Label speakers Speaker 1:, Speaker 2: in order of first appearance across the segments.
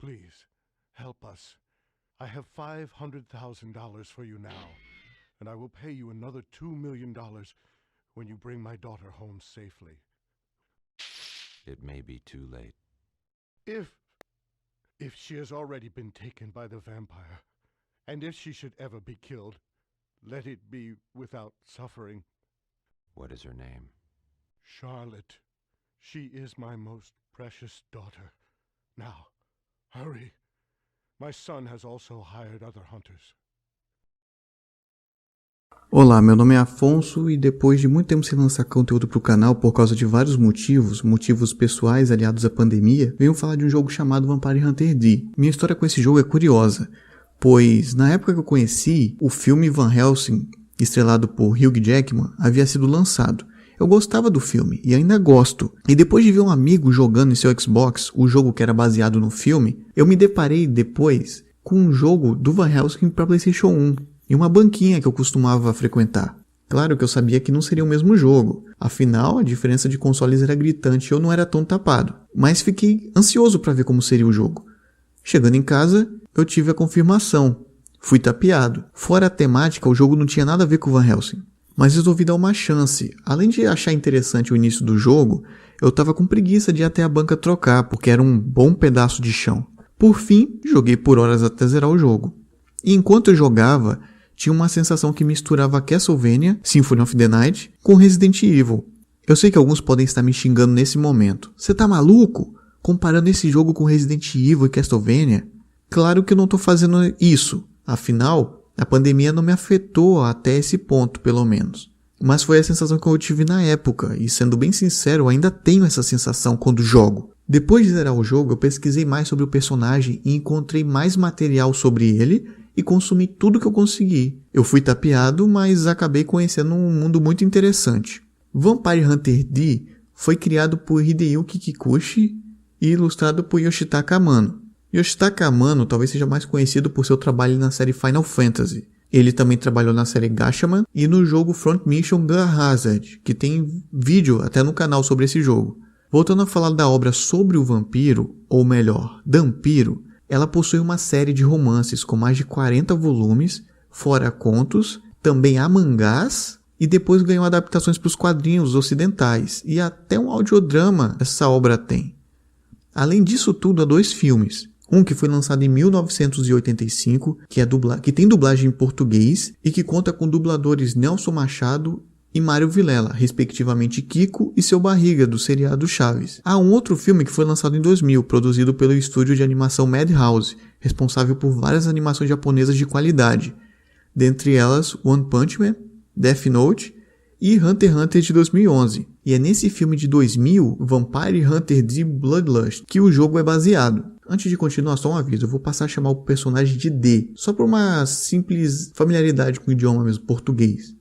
Speaker 1: Please, help us. I have $500,000 for you now, and I will pay you another $2 million when you bring my daughter home safely.
Speaker 2: It may be too late.
Speaker 1: If she has already been taken by the vampire, and if she should ever be killed, let it be without suffering.
Speaker 2: What is her name?
Speaker 1: Charlotte. She is my most precious daughter. Now, hurry. My son has also hired other hunters.
Speaker 3: Olá, meu nome é Afonso e depois de muito tempo sem lançar conteúdo para o canal por causa de vários motivos pessoais aliados à pandemia, venho falar de um jogo chamado Vampire Hunter D. Minha história com esse jogo é curiosa, pois na época que eu conheci, o filme Van Helsing, estrelado por Hugh Jackman, havia sido lançado. Eu gostava do filme e ainda gosto, e depois de ver um amigo jogando em seu Xbox o jogo que era baseado no filme, eu me deparei depois com um jogo do Van Helsing para PlayStation 1. E uma banquinha que eu costumava frequentar. Claro que eu sabia que não seria o mesmo jogo, afinal a diferença de consoles era gritante e eu não era tão tapado, mas fiquei ansioso para ver como seria o jogo. Chegando em casa, eu tive a confirmação, fui tapeado. Fora a temática, o jogo não tinha nada a ver com Van Helsing, mas resolvi dar uma chance. Além de achar interessante o início do jogo, eu estava com preguiça de ir até a banca trocar, porque era um bom pedaço de chão. Por fim, joguei por horas até zerar o jogo. E enquanto eu jogava, tinha uma sensação que misturava Castlevania, Symphony of the Night, com Resident Evil. Eu sei que alguns podem estar me xingando nesse momento. Você tá maluco? Comparando esse jogo com Resident Evil e Castlevania? Claro que eu não tô fazendo isso. Afinal, a pandemia não me afetou até esse ponto, pelo menos. Mas foi a sensação que eu tive na época, e sendo bem sincero, eu ainda tenho essa sensação quando jogo. Depois de zerar o jogo, eu pesquisei mais sobre o personagem e encontrei mais material sobre ele, e consumi tudo que eu consegui. Eu fui tapeado, mas acabei conhecendo um mundo muito interessante. Vampire Hunter D foi criado por Hideyuki Kikuchi e ilustrado por Yoshitaka Amano. Yoshitaka Amano talvez seja mais conhecido por seu trabalho na série Final Fantasy. Ele também trabalhou na série Gashaman e no jogo Front Mission Gun Hazard, que tem vídeo até no canal sobre esse jogo. Voltando a falar da obra sobre o vampiro, ou melhor, Dampiro, ela possui uma série de romances com mais de 40 volumes, fora contos, também há mangás, e depois ganhou adaptações para os quadrinhos ocidentais, e até um audiodrama essa obra tem. Além disso tudo, há 2 filmes. Um que foi lançado em 1985, que tem dublagem em português, e que conta com dubladores Nelson Machado e Mário Vilela, respectivamente Kiko e seu Barriga, do seriado Chaves. Há um outro filme que foi lançado em 2000, produzido pelo estúdio de animação Madhouse, responsável por várias animações japonesas de qualidade, dentre elas One Punch Man, Death Note e Hunter x Hunter de 2011. E é nesse filme de 2000, Vampire Hunter D Bloodlust, que o jogo é baseado. Antes de continuar, só um aviso, eu vou passar a chamar o personagem de D, só por uma simples familiaridade com o idioma mesmo, português.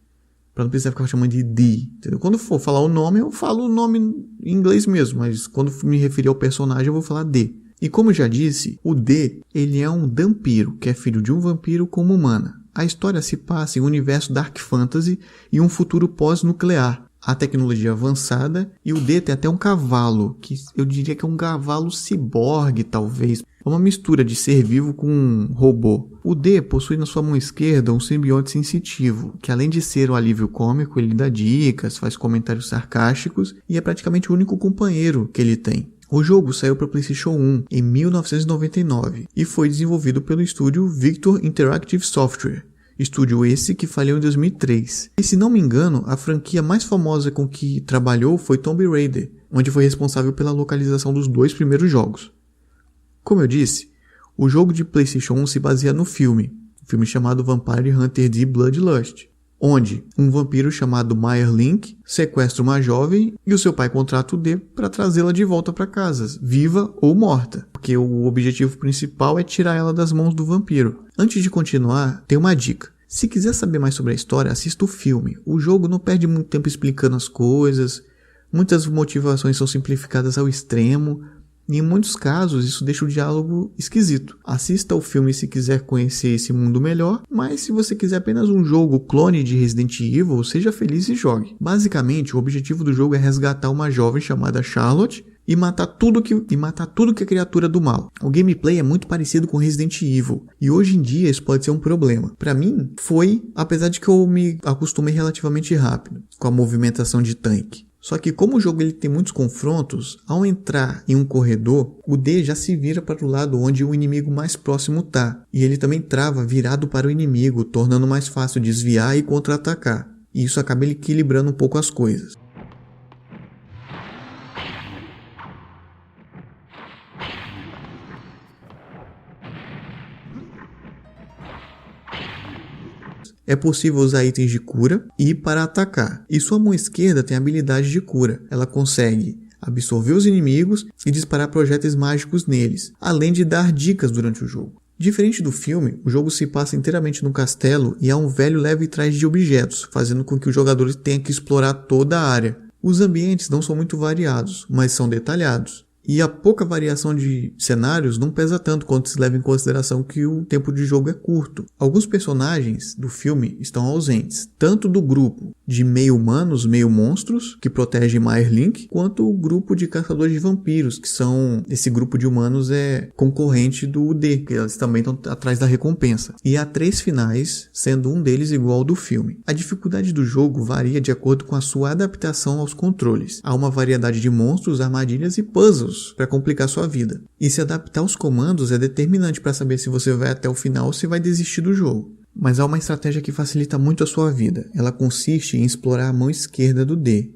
Speaker 3: Pra não precisar ficar chamando de D, entendeu? Quando for falar o nome, eu falo o nome em inglês mesmo, mas quando me referir ao personagem, eu vou falar D. E como eu já disse, o D, ele é um Dampiro, que é filho de um vampiro com uma humana. A história se passa em um universo Dark Fantasy e um futuro pós-nuclear. A tecnologia avançada e o D tem até um cavalo, que eu diria que é um cavalo ciborgue, talvez. Uma mistura de ser vivo com um robô. O D possui na sua mão esquerda um simbionte sensitivo, que além de ser um alívio cômico, ele dá dicas, faz comentários sarcásticos e é praticamente o único companheiro que ele tem. O jogo saiu para PlayStation 1 em 1999 e foi desenvolvido pelo estúdio Victor Interactive Software. Estúdio esse que faliu em 2003. E se não me engano, a franquia mais famosa com que trabalhou foi Tomb Raider, onde foi responsável pela localização dos 2 primeiros jogos. Como eu disse, o jogo de PlayStation 1 se baseia no filme chamado Vampire Hunter D Bloodlust, onde um vampiro chamado Meyer Link sequestra uma jovem e o seu pai contrata o D para trazê-la de volta para casa, viva ou morta, porque o objetivo principal é tirar ela das mãos do vampiro. Antes de continuar, tem uma dica. Se quiser saber mais sobre a história, assista o filme. O jogo não perde muito tempo explicando as coisas, muitas motivações são simplificadas ao extremo, e em muitos casos isso deixa o diálogo esquisito. Assista ao filme se quiser conhecer esse mundo melhor, mas se você quiser apenas um jogo clone de Resident Evil, seja feliz e jogue. Basicamente, o objetivo do jogo é resgatar uma jovem chamada Charlotte, e matar tudo que é criatura do mal. O gameplay é muito parecido com Resident Evil, e hoje em dia isso pode ser um problema. Pra mim, foi, apesar de que eu me acostumei relativamente rápido com a movimentação de tanque. Só que como o jogo ele tem muitos confrontos, ao entrar em um corredor, o D já se vira para o lado onde o inimigo mais próximo tá. E ele também trava virado para o inimigo, tornando mais fácil desviar e contra-atacar. E isso acaba equilibrando um pouco as coisas. É possível usar itens de cura e para atacar. E sua mão esquerda tem habilidade de cura. Ela consegue absorver os inimigos e disparar projéteis mágicos neles, além de dar dicas durante o jogo. Diferente do filme, o jogo se passa inteiramente no castelo e há um velho leve trás de objetos, fazendo com que os jogadores tenham que explorar toda a área. Os ambientes não são muito variados, mas são detalhados. E a pouca variação de cenários não pesa tanto quanto se leva em consideração que o tempo de jogo é curto. Alguns personagens do filme estão ausentes, tanto do grupo de meio humanos, meio monstros, que protege Firelink, quanto o grupo de caçadores de vampiros, que são... Esse grupo de humanos é concorrente do D, que eles também estão atrás da recompensa. E há 3 finais, sendo um deles igual ao do filme. A dificuldade do jogo varia de acordo com a sua adaptação aos controles. Há uma variedade de monstros, armadilhas e puzzles para complicar sua vida. E se adaptar aos comandos é determinante para saber se você vai até o final ou se vai desistir do jogo. Mas há uma estratégia que facilita muito a sua vida. Ela consiste em explorar a mão esquerda do D.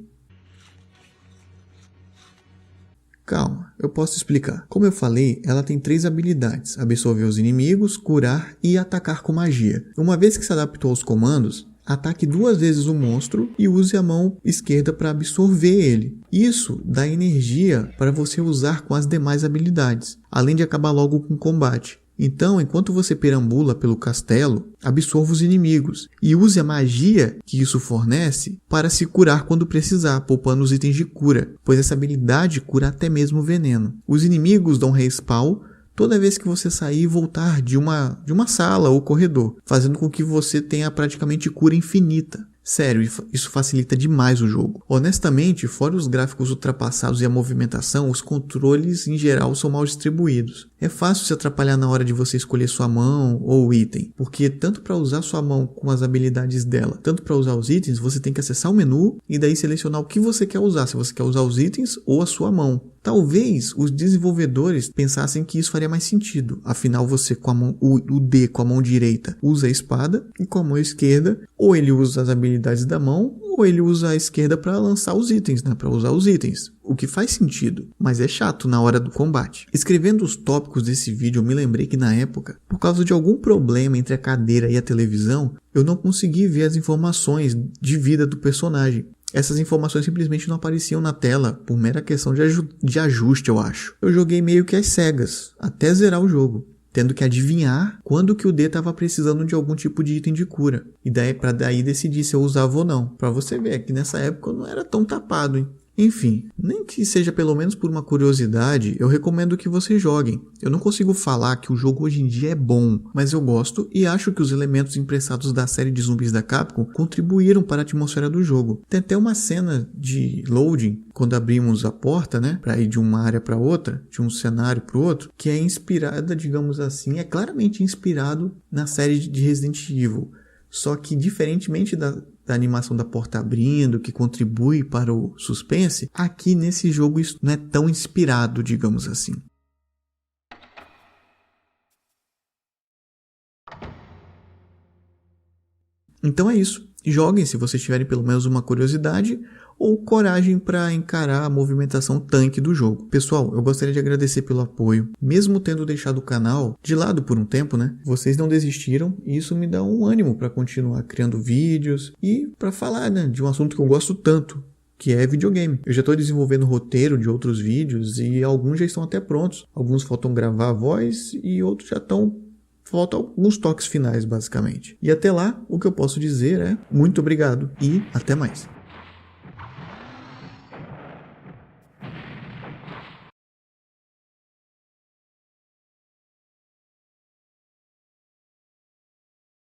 Speaker 3: Calma, eu posso explicar. Como eu falei, ela tem 3 habilidades: absorver os inimigos, curar e atacar com magia. Uma vez que se adaptou aos comandos, ataque 2 vezes o monstro e use a mão esquerda para absorver ele. Isso dá energia para você usar com as demais habilidades, além de acabar logo com o combate. Então, enquanto você perambula pelo castelo, absorva os inimigos e use a magia que isso fornece para se curar quando precisar, poupando os itens de cura, pois essa habilidade cura até mesmo veneno. Os inimigos dão respawn toda vez que você sair e voltar de uma sala ou corredor, fazendo com que você tenha praticamente cura infinita. Sério, isso facilita demais o jogo. Honestamente, fora os gráficos ultrapassados e a movimentação, os controles em geral são mal distribuídos. É fácil se atrapalhar na hora de você escolher sua mão ou item, porque tanto para usar sua mão com as habilidades dela, tanto para usar os itens, você tem que acessar o menu e daí selecionar o que você quer usar, se você quer usar os itens ou a sua mão. Talvez os desenvolvedores pensassem que isso faria mais sentido, afinal você com a mão, o D com a mão direita usa a espada e com a mão esquerda ou ele usa as habilidades da mão ou ele usa a esquerda para lançar os itens, para usar os itens. O que faz sentido, mas é chato na hora do combate. Escrevendo os tópicos desse vídeo, eu me lembrei que na época, por causa de algum problema entre a cadeira e a televisão, eu não consegui ver as informações de vida do personagem. Essas informações simplesmente não apareciam na tela, por mera questão de ajuste, eu acho. Eu joguei meio que às cegas, até zerar o jogo, tendo que adivinhar quando que o D estava precisando de algum tipo de item de cura. E daí para daí decidir se eu usava ou não. Para você ver que nessa época eu não era tão tapado, hein? Enfim, nem que seja pelo menos por uma curiosidade, eu recomendo que vocês joguem. Eu não consigo falar que o jogo hoje em dia é bom, mas eu gosto e acho que os elementos emprestados da série de zumbis da Capcom contribuíram para a atmosfera do jogo. Tem até uma cena de loading, quando abrimos a porta, para ir de uma área para outra, de um cenário para o outro, que é inspirada, digamos assim, é claramente inspirado na série de Resident Evil. Só que, diferentemente da animação da porta abrindo, que contribui para o suspense, aqui nesse jogo isso não é tão inspirado, digamos assim. Então é isso. Joguem se vocês tiverem pelo menos uma curiosidade ou coragem para encarar a movimentação tanque do jogo. Pessoal, eu gostaria de agradecer pelo apoio. Mesmo tendo deixado o canal de lado por um tempo, vocês não desistiram e isso me dá um ânimo para continuar criando vídeos e para falar de um assunto que eu gosto tanto, que é videogame. Eu já estou desenvolvendo roteiro de outros vídeos e alguns já estão até prontos. Alguns faltam gravar a voz e outros já estão... Faltam alguns toques finais, basicamente. E até lá, o que eu posso dizer é muito obrigado e até mais.